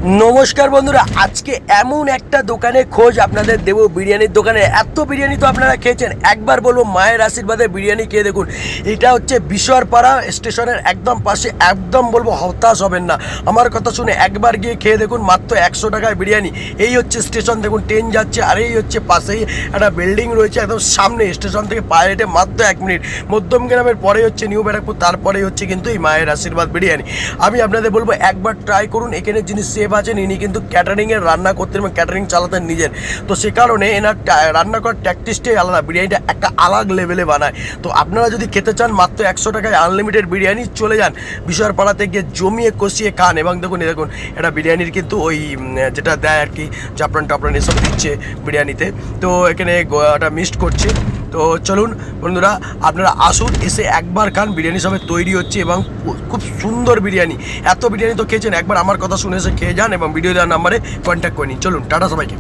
নমস্কার বন্ধুরা, আজকে এমন একটা দোকানে খোঁজ আপনাদের দেবো, বিরিয়ানির দোকানে। এত বিরিয়ানি তো আপনারা খেয়েছেন, একবার বলবো মায়ের আশীর্বাদে বিরিয়ানি খেয়ে দেখুন। এটা হচ্ছে বিশরপাড়া স্টেশনের একদম পাশে, একদম বলবো হতাশ হবেন না। আমার কথা শুনে একবার গিয়ে খেয়ে দেখুন, মাত্র 100 টাকায় বিরিয়ানি। এই হচ্ছে স্টেশন, দেখুন ট্রেন যাচ্ছে, আর এই হচ্ছে পাশেই একটা বিল্ডিং রয়েছে একদম সামনে, স্টেশন থেকে পায়ে হেঁটে মাত্র 1 মিনিট। মধ্যমগ্রামের পরে হচ্ছে নিউ ব্যারাকপুর, তারপরে হচ্ছে কিন্তু এই মায়ের আশীর্বাদ বিরিয়ানি। আমি আপনাদের বলবো একবার ট্রাই করুন। এখানে যিনি সেফ আছেন, ইনি কিন্তু ক্যাটারিংয়ের রান্না করতেন এবং ক্যাটারিং চালাতেন নিজের। তো সে কারণে এনার রান্না করার ট্যাকটিসটাই আলাদা, বিরিয়ানিটা একটা আলাদা লেভেলে বানায়। তো আপনারা যদি খেতে চান মাত্র 100 টাকায় আনলিমিটেড বিরিয়ানি, চলে যান বিশরপাড়াতে গিয়ে জমিয়ে কষিয়ে খান। এবং দেখুন এটা বিরিয়ানির কিন্তু ওই যেটা দেয় আর কি, জাফরান টাফরান এসব দিচ্ছে বিরিয়ানিতে। তো এখানে ওটা মিক্সড করছে। তো চলুন বন্ধুরা, আপনারা আসুন, এসে একবার খান। বিরিয়ানি সবে তৈরি হচ্ছে এবং খুব সুন্দর বিরিয়ানি। এত বিরিয়ানি তো খেয়েছেন, একবার আমার কথা শুনে এসে খেয়ে যান এবং ভিডিও দেওয়ার নাম্বারে কন্ট্যাক্ট করে নিন। চলুন, টাটা সবাইকে।